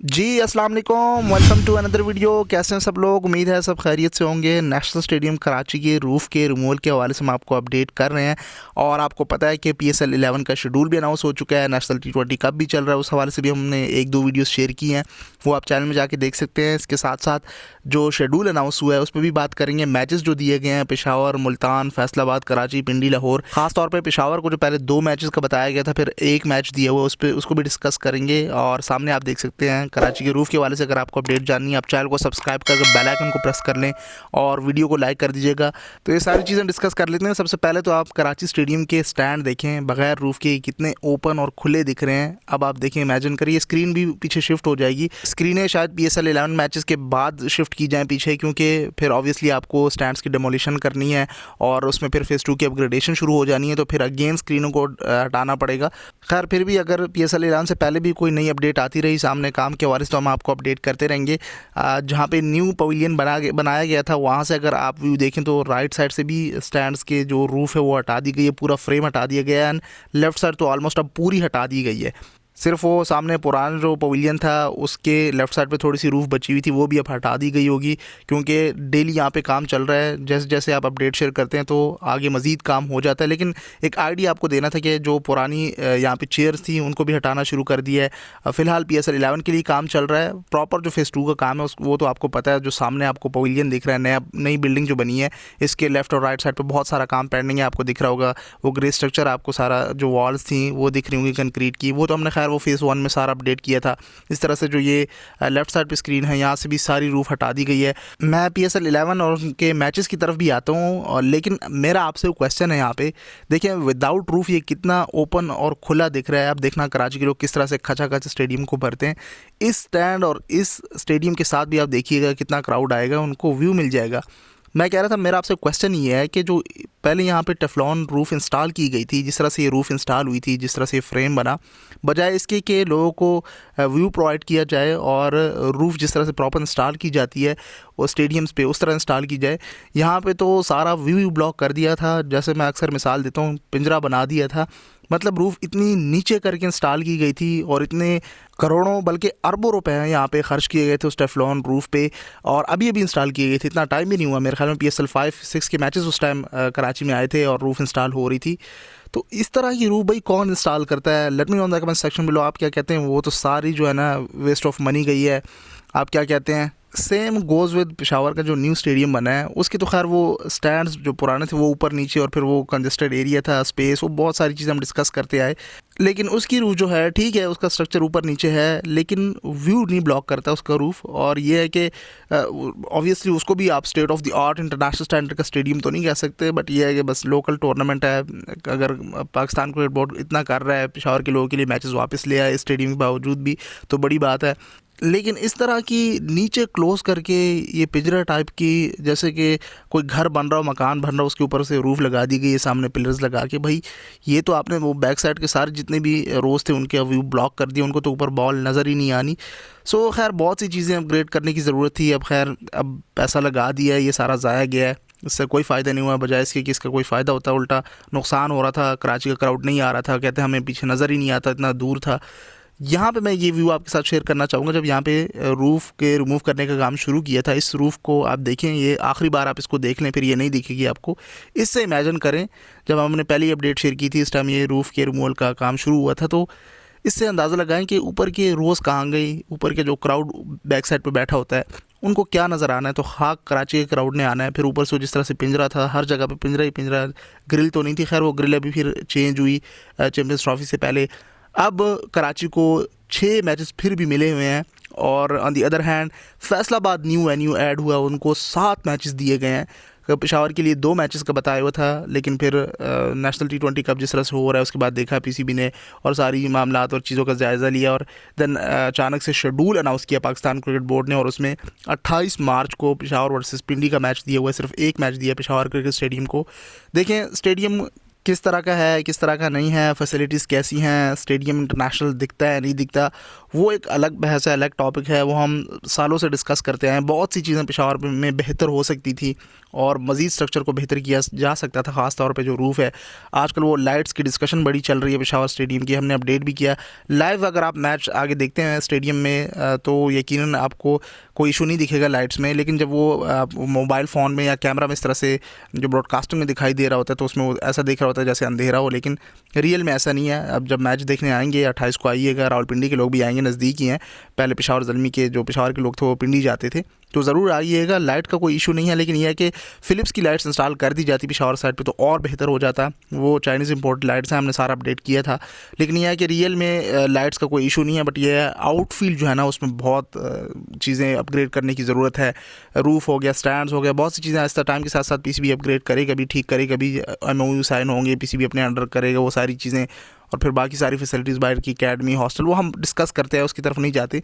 जी अस्सलाम वालेकुम, welcome to another video. कैसे हैं सब लोग? उम्मीद है सब खैरियत से होंगे। नेशनल स्टेडियम कराची के रूफ़ के रिमूवल के हवाले से हम आपको अपडेट कर रहे हैं और आपको पता है कि PSL 11 का शेड्यूल भी अनाउंस हो चुका है। नेशनल T20 कप भी चल रहा है, उस हवाले से भी हमने एक दो वीडियोस शेयर की हैं, वो आप चैनल में जाके देख सकते हैं। इसके साथ साथ जो शेड्यूल अनाउंस हुआ है उस पर भी बात करेंगे। मैचेस जो दिए गए हैं, पेशावर, मुल्तान, फैसलाबाद, कराची, पिंडी, लाहौर। खासतौर पर पेशावर को जो पहले 2 मैचेस का बताया गया था, फिर एक मैच दिया हुआ उस पर, उसको भी डिस्कस करेंगे। और सामने आप देख सकते हैं कराची के रूफ़ के हवाले से अगर आपको अपडेट जाननी है, आप चैनल को सब्सक्राइब करके बेल आइकन को प्रेस कर लें और वीडियो को लाइक कर दीजिएगा। तो ये सारी चीज़ें डिस्कस कर लेते हैं। सबसे पहले तो आप कराची स्टेडियम के स्टैंड देखें, बगैर रूफ़ के कितने ओपन और खुले दिख रहे हैं। अब आप देखें, इमेजिन करिए, स्क्रीन भी पीछे शिफ्ट हो जाएगी। स्क्रीनें शायद PSL 11 मैचेस के बाद शिफ्ट की जाएँ पीछे, क्योंकि फिर ऑब्वियसली आपको स्टैंड्स की डेमोलिशन करनी है और उसमें फिर फेज़ 2 की अपग्रेडेशन शुरू हो जानी है, तो फिर अगेन स्क्रीनों को हटाना पड़ेगा। खैर, फिर भी अगर PSL 11 से पहले भी कोई नई अपडेट आती रही सामने काम के हवाले से, तो हम आपको अपडेट करते रहेंगे। जहाँ पे न्यू पवेलियन बनाया गया था, वहाँ से अगर आप व्यू देखें तो राइट साइड से भी स्टैंड्स के जो रूफ़ है वो हटा दी गई है, पूरा फ्रेम हटा दिया गया है। एंड लेफ़्ट साइड तो ऑलमोस्ट अब पूरी हटा दी गई है। सिर्फ वो सामने पुराना जो पवेलियन था उसके लेफ़्ट साइड पे थोड़ी सी रूफ़ बची हुई थी, वो भी अब हटा दी गई होगी, क्योंकि डेली यहाँ पे काम चल रहा है। जैसे जैसे आप अपडेट शेयर करते हैं तो आगे मज़ीद काम हो जाता है। लेकिन एक आइडिया आपको देना था कि जो पुरानी यहाँ पे चेयर्स थी उनको भी हटाना शुरू कर दिया है। फ़िलहाल PSL 11 के लिए काम चल रहा है। प्रॉपर जो फेज़ 2 का काम है वो तो आपको पता है। जो सामने आपको पवेलियन दिख रहा है, नई बिल्डिंग जो बनी है, इसके लेफ़्ट और राइट साइड पर बहुत सारा काम पेंडिंग है, आपको दिख रहा होगा। वो ग्रे स्ट्रक्चर आपको सारा, जो वॉल्स थी वो दिख रही होंगी कंक्रीट की, वो तो हमने खैर वो फेज़ 1 में सारा अपडेट किया था। इस तरह से जो ये लेफ़्ट साइड पे स्क्रीन है, यहाँ से भी सारी रूफ़ हटा दी गई है। मैं PSL 11 और उनके मैचेस की तरफ भी आता हूँ, और लेकिन मेरा आपसे क्वेश्चन है यहाँ पे, देखिए विदाउट रूफ़ ये कितना ओपन और खुला दिख रहा है। आप देखना कराची के लोग किस तरह से खचाखच स्टेडियम को भरते हैं। इस स्टैंड और इस स्टेडियम के साथ भी आप देखिएगा कितना क्राउड आएगा, उनको व्यू मिल जाएगा। मैं कह रहा था, मेरा आपसे क्वेश्चन ये है कि जो पहले यहाँ पे टेफ्लॉन रूफ़ इंस्टॉल की गई थी, जिस तरह से ये रूफ़ इंस्टॉल हुई थी, जिस तरह से फ्रेम बना, बजाय इसके कि लोगों को व्यू प्रोवाइड किया जाए और रूफ़ जिस तरह से प्रॉपर इंस्टॉल की जाती है वो स्टेडियम्स पे उस तरह इंस्टॉल की जाए, यहाँ पे तो सारा व्यू ब्लॉक कर दिया था। जैसे मैं अक्सर मिसाल देता हूँ, पिंजरा बना दिया था। मतलब रूफ़ इतनी नीचे करके इंस्टॉल की गई थी और इतने करोड़ों बल्कि अरबों रुपए हैं यहाँ पे खर्च किए गए थे उस टेफ्लॉन रूफ़ पे, और अभी इंस्टॉल किए गए थे। इतना टाइम भी नहीं हुआ, मेरे ख्याल में PSL 5-6 के मैचेस उस टाइम कराची में आए थे और रूफ़ इंस्टॉल हो रही थी। तो इस तरह की रूफ़ भाई कौन इंस्टॉल करता है? Let me know in the comment section below, आप क्या कहते हैं? वो तो सारी जो है ना वेस्ट ऑफ मनी गई है। आप क्या कहते हैं? सेम गोज़ विद पेशावर का जो न्यू स्टेडियम बना है, उसकी तो खैर वो स्टैंड्स जो पुराने थे वो ऊपर नीचे, और फिर वो कंजेस्टेड एरिया था, स्पेस, वो बहुत सारी चीज़ें हम डिस्कस करते आए। लेकिन उसकी रूफ़ जो है ठीक है, उसका स्ट्रक्चर ऊपर नीचे है, लेकिन व्यू नहीं ब्लॉक करता उसका रूफ़। और ये है कि ऑब्वियसली उसको भी आप state of the art international standard का स्टेडियम तो नहीं कह सकते, बट ये है कि बस लोकल टूर्नामेंट है। अगर पाकिस्तान क्रिकेट बोर्ड इतना कर रहा है पेशावर के लोगों के लिए, मैचेस वापस ले आए स्टेडियम के बावजूद भी, तो बड़ी बात है। लेकिन इस तरह की नीचे क्लोज करके ये पिंजरा टाइप की, जैसे कि कोई घर बन रहा हो, मकान बन रहा हो, उसके ऊपर से रूफ़ लगा दी गई है, सामने पिलर्स लगा के, भाई ये तो आपने वो बैक साइड के सारे जितने भी रोज़ थे उनके व्यू ब्लॉक कर दिए, उनको तो ऊपर बॉल नज़र ही नहीं आनी। सो खैर, बहुत सी चीज़ें अपग्रेड करने की ज़रूरत थी। अब खैर, अब पैसा लगा दिया है, ये सारा ज़ाया गया है, इससे कोई फ़ायदा नहीं हुआ। बजाय इसके कि इसका कोई फ़ायदा होता, उल्टा नुकसान हो रहा था। कराची का क्राउड नहीं आ रहा था, कहते हमें पीछे नज़र ही नहीं आता, इतना दूर था। यहाँ पे मैं ये व्यू आपके साथ शेयर करना चाहूँगा। जब यहाँ पे रूफ़ के रिमूव करने का काम शुरू किया था, इस रूफ़ को आप देखें, ये आखिरी बार आप इसको देख लें, फिर ये नहीं दिखेगी आपको। इससे इमेजिन करें, जब हमने पहली अपडेट शेयर की थी, इस टाइम ये रूफ़ के रिमूवल का काम शुरू हुआ था, तो इससे अंदाज़ा लगाएं कि ऊपर के रोज़ कहाँ गई, ऊपर के जो क्राउड बैक साइड पर बैठा होता है उनको क्या नज़र आना है। तो खाक कराची के क्राउड ने आना है। फिर ऊपर से जिस तरह से पिंजरा था, हर जगह पे पिंजरा ही पिंजरा, ग्रिल तो नहीं थी, खैर वो ग्रिल अभी फिर चेंज हुई चैम्पियंस ट्रॉफी से पहले। अब कराची को 6 मैचेस फिर भी मिले हुए हैं, और on the other hand Faisalabad new venue add हुआ, उनको 7 मैचेस दिए गए हैं। पेशावर के लिए 2 मैचेस का बताया हुआ था, लेकिन फिर नेशनल T20 कप जिस तरह से हो रहा है उसके बाद देखा PCB ने और सारी मामलात और चीज़ों का जायज़ा लिया, और देन अचानक से शेड्यूल अनाउंस किया पाकिस्तान क्रिकेट बोर्ड ने, और उसमें 28 मार्च को पेशावर वर्सेस पिंडी का मैच दिया हुआ है। सिर्फ एक मैच दिया पेशावर क्रिकेट स्टेडियम को। देखें, स्टेडियम किस तरह का है, किस तरह का नहीं है, फैसिलिटीज़ कैसी हैं, स्टेडियम इंटरनेशनल दिखता है नहीं दिखता, वो एक अलग बहस है, अलग टॉपिक है, वो हम सालों से डिस्कस करते हैं। बहुत सी चीज़ें पेशावर में बेहतर हो सकती थी और मज़ीद स्ट्रक्चर को बेहतर किया जा सकता था, ख़ास तौर पे जो रूफ़ है। आजकल वो लाइट्स की डिस्कशन बड़ी चल रही है पेशावर स्टेडियम की, हमने अपडेट भी किया लाइव। अगर आप मैच आगे देखते हैं स्टेडियम में तो यकीनन आपको कोई इशू नहीं दिखेगा लाइट्स में, लेकिन जब वो मोबाइल फ़ोन में या कैमरा में इस तरह से जो ब्रॉडकास्टिंग में दिखाई दे रहा होता है तो उसमें वो ऐसा दिख रहा होता है जैसे अंधेरा हो, लेकिन रियल में ऐसा नहीं है। अब जब मैच देखने आएंगे 28 को आइएगा, रावलपिंडी के लोग भी आएंगे, नज़दीक ही हैं। पहले पेशावर ज़ल्मी के जो पेशावर के लोग थे वो पिंडी जाते थे, तो ज़रूर आइएगा। लाइट का कोई इशू नहीं है, लेकिन यह है कि फ़िलिप्स की लाइट्स इंस्टॉल कर दी जाती पेशावर साइड पे तो और बेहतर हो जाता। वो चाइनीज़ इंपोर्टेड लाइट्स हैं, हमने सारा अपडेट किया था, लेकिन यह है कि रियल में लाइट्स का कोई इशू नहीं है। बट ये आउटफील्ड जो है ना उसमें बहुत चीज़ें अपग्रेड करने की ज़रूरत है। रूफ़ हो गया, स्टैंड्स हो गया, बहुत सी चीज़ें आहिस्ता टाइम के साथ साथ पीसीबी अपग्रेड करे, कभी ठीक करे, कभी एमओयू साइन होंगे, पीसीबी अपने अंडर करेगा वो सारी चीज़ें, और फिर बाकी सारी फैसिलिटीज़ बाहर की अकेडमी हॉस्टल वो हम डिस्कस करते हैं, उसकी तरफ नहीं जाते।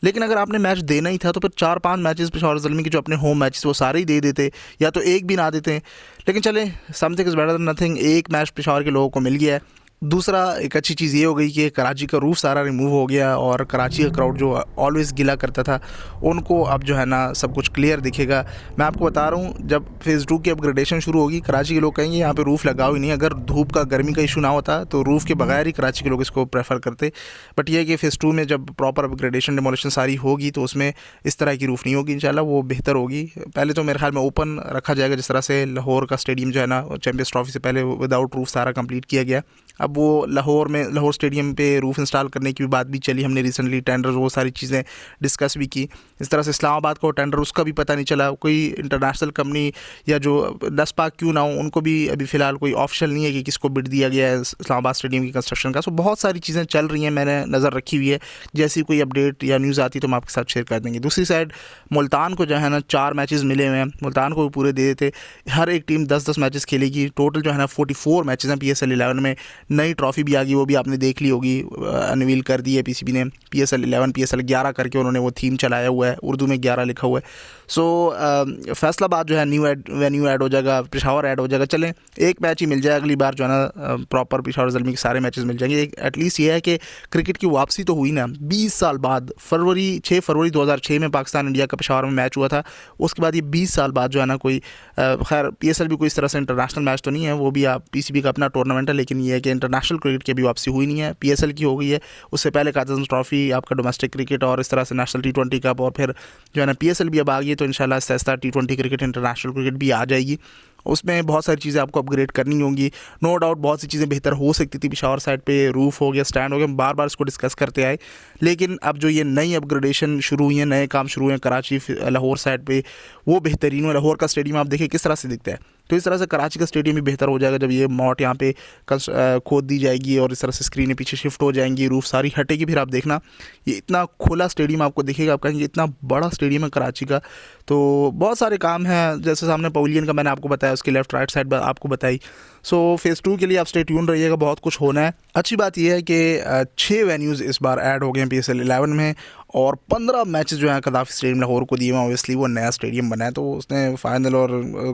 लेकिन अगर आपने मैच देना ही था तो फिर 4-5 मैचेस पेशावर ज़ल्मी के जो अपने होम मैचेस वो सारे ही दे देते, या तो एक भी ना देते। लेकिन चले, something is better than nothing. एक मैच पेशावर के लोगों को मिल गया है। दूसरा एक अच्छी चीज़ ये हो गई कि कराची का रूफ सारा रिमूव हो गया और कराची का क्राउड जो ऑलवेज़ गिला करता था उनको अब जो है ना सब कुछ क्लियर दिखेगा। मैं आपको बता रहा हूँ, जब फेज़ 2 की अपग्रेडेशन शुरू होगी कराची के लोग कहेंगे यहाँ पे रूफ़ लगाओ ही नहीं। अगर धूप का गर्मी का इशू ना होता तो रूफ़ के बगैर ही कराची के लोग इसको प्रेफर करते। बट ये है कि फेज़ 2 में जब प्रॉपर अपग्रेडेशन डिमोलिशन सारी होगी तो उसमें इस तरह की रूफ़ नहीं होगी, इंशाल्लाह वो बेहतर होगी। पहले तो मेरे ख्याल में ओपन रखा जाएगा, जिस तरह से लाहौर का स्टेडियम जो है ना चैम्पियंस ट्रॉफी से पहले विदाउट रूफ़ सारा कंप्लीट किया गया। अब वो लाहौर स्टेडियम पे रूफ़ इंस्टॉल करने की भी बात भी चली, हमने रिसेंटली टेंडर वो सारी चीज़ें डिस्कस भी की। इस तरह से इस्लामाबाद को टेंडर उसका भी पता नहीं चला, कोई इंटरनेशनल कंपनी या जो नस्पा क्यों ना हो उनको भी अभी फ़िलहाल कोई ऑफिशियल नहीं है कि किसको बिड दिया गया है इस्लामाबाद स्टेडियम की कंस्ट्रक्शन का। सो बहुत सारी चीज़ें चल रही हैं, मैंने नज़र रखी हुई है, जैसी कोई अपडेट या न्यूज़ आती तो हम आपके साथ शेयर कर देंगे। दूसरी साइड मुल्तान को जो है ना 4 मैचेस मिले हुए हैं, मुल्तान को भी पूरे दे देते। हर एक टीम 10-10 मैचेस खेलेगी, टोटल जो है ना 44 मैचेस हैं PSL 11 में। नई ट्रॉफ़ी भी आ गई, वो भी आपने देख ली होगी, अनवील कर दी है पीसीबी ने। PSL 11 PSL 11 करके उन्होंने वो थीम चलाया हुआ है, उर्दू में 11 लिखा हुआ है। सो फैसलाबाद जो है वेन्यू ऐड हो जाएगा, पेशावर ऐड हो जाएगा। चलें, एक मैच ही मिल जाए अगली बार जो है ना प्रॉपर पेशावर ज़ल्मी के सारे मैचेस मिल जाएंगे। एक एटलीस्ट ये है कि क्रिकेट की वापसी तो हुई ना 20 साल बाद। 6 फरवरी 2006 में पाकिस्तान इंडिया का पेशावर में मैच हुआ था, उसके बाद ये 20 साल बाद जो है ना कोई खैर PSL भी कोई इस तरह से इंटरनेशनल मैच तो नहीं है, वो भी आप पीसीबी का अपना टूर्नामेंट है, लेकिन ये है कि इंटरनेशनल क्रिकेट की अभी वापसी हुई नहीं है। PSL की हो गई है, उससे पहले काज़न्स ट्रॉफ़ी आपका डोमेस्टिक क्रिकेट और इस तरह से नेशनल T20 कप, और फिर जो है ना PSL भी अब आ गई है, तो इंशाल्लाह आहिस्ता T20 क्रिकेट इंटरनेशनल क्रिकेट भी आ जाएगी। उसमें बहुत सारी चीज़ें आपको अपग्रेड करनी होंगी, नो डाउट बहुत सी चीज़ें बेहतर हो सकती थी। पेशावर साइड पे रूफ़ हो गया, स्टैंड हो गया, बार बार इसको डिस्कस करते आए, लेकिन अब जो ये नई अपग्रेडेशन शुरू हुई है, नए काम शुरू हुए हैं कराची लाहौर साइड पे, वो बेहतरीन है। लाहौर का स्टेडियम आप देखिए किस तरह से दिखता है, तो इस तरह से कराची का स्टेडियम भी बेहतर हो जाएगा जब ये मॉट यहाँ पे खोद दी जाएगी और इस तरह से स्क्रीनें पीछे शिफ्ट हो जाएंगी, रूफ सारी हटेगी, फिर आप देखना ये इतना खुला स्टेडियम आपको दिखेगा, आप कहेंगे इतना बड़ा स्टेडियम है कराची का। तो बहुत सारे काम हैं, जैसे सामने पवेलियन का मैंने आपको बताया, उसकी लेफ्ट राइट साइड आपको बताई। सो फेज़ 2 के लिए आप स्टे ट्यून रहिएगा, बहुत कुछ होना है। अच्छी बात यह है कि 6 वेन्यूज़ इस बार ऐड हो गए हैं PSL 11 में, और 15 मैचेस जो हैं कदाफ़ी स्टेडियम लाहौर को दिए हुए हैं। ऑब्वियसली वो नया स्टेडियम बना है तो उसने फाइनल और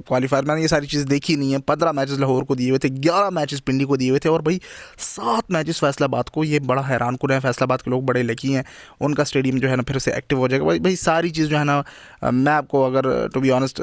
क्वालिफायर मैंने ये सारी चीज़ें देखी नहीं है। 15 मैचेस लाहौर को दिए हुए थे, 11 मैचेस पिंडी को दिए हुए थे, और भाई 7 मैचेस फैसलाबाद को। ये बड़ा हैरान कुन है, फैसलाबाद के लोग बड़े लकी हैं, उनका स्टेडियम जो है ना फिर से एक्टिव हो जाएगा। भाई सारी चीज़ जो है ना, मैं आपको अगर टू बी ऑनेस्ट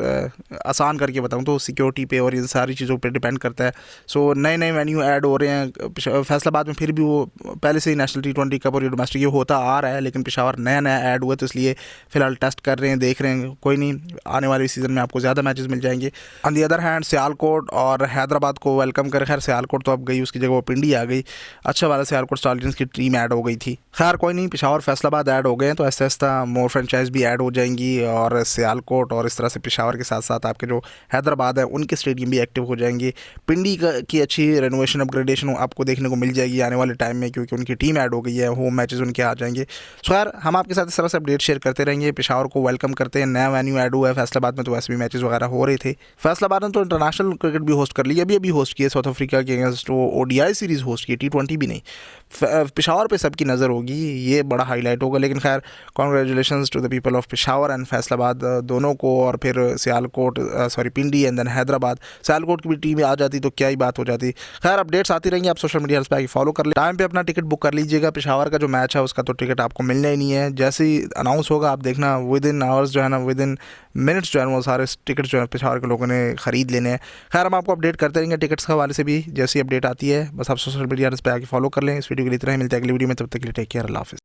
आसान करके बताऊँ तो सिक्योरिटी पे और इन सारी चीज़ों पर डिपेंड करता है। सो नए नए वेन्यू ऐड हो रहे हैं फैसलाबाद में, फिर भी वो पहले से ही नेशनल T20 कप और डोमेस्टिक ये होता आ रहा है, लेकिन पेशावर नया ऐड हुआ तो इसलिए फ़िलहाल टेस्ट कर रहे हैं, देख रहे हैं। कोई नहीं, आने वाले सीज़न में आपको ज़्यादा मैचेस मिल जाएंगे। On the other hand Sialkot और हैदराबाद को वेलकम कर, खैर सियालकोट तो अब गई, उसकी जगह वो पिंडी आ गई। अच्छा वाला सियालकोट स्टालियंस की टीम ऐड हो गई थी। खैर कोई नहीं, पेशावर फैसलाबाद ऐड हो गए हैं तो ऐसा ऐसा मोर फ्रेंचाइज भी ऐड हो जाएंगी, और सियालकोट और इस तरह से पेशावर के साथ साथ आपके जो हैदराबाद है उनके स्टेडियम भी एक्टिव हो जाएंगे। पिंडी की अच्छी रेनोवेशन अपग्रेडेशन आपको देखने को मिल मिल जाएगी आने वाले टाइम में, क्योंकि उनकी टीम ऐड हो गई है, होम मैचेस उनके आ जाएंगे। सो यार हम आपके साथ इस तरह से अपडेट शेयर करते रहेंगे। पेशावर को वेलकम करते हैं, नया वेन्यू ऐड हुआ है फैसलाबाद में, तो वैसे भी मैचेस वगैरह हो रहे थे। फैसलाबाद ने तो इंटरनेशनल क्रिकेट भी होस्ट कर लिया, अभी होस्ट किया साउथ अफ्रीका के अगेंस्ट, वो ODI सीरीज़ होस्ट की, T20 भी नहीं। पेशावर पे सबकी नज़र होगी, ये बड़ा हाईलाइट होगा। लेकिन खैर congratulations to the people of Peshawar and Faisalabad दोनों को, और फिर सियालकोट पिंडी एंड देन हैदराबाद। सियालकोट की भी टीम आ जाती तो क्या ही बात हो जाती। खैर अपडेट्स आती रहेंगी, आप सोशल मीडिया पे आके फॉलो कर ले, टाइम पे अपना टिकट बुक कर लीजिएगा। पेशावर का जो मैच है उसका तो टिकट आपको मिलना ही नहीं है, जैसे ही अनाउंस होगा आप देखना विद इन आवर्स जो है ना, विद इन मिनट्स जो है वो सारे टिकट जो है पेशावर के लोगों ने ख़रीद लेने हैं। खैर हम आपको अपडेट करते रहेंगे टिकट्स के हवाले से भी, जैसी अपडेट आती है बस आप सोशल मीडिया पे आके फॉलो कर लें। इस वीडियो के लिए इतना ही, मिलते हैं अगली वीडियो में, तब तक के लिए टेक केयर, अल्लाह हाफ़िज़।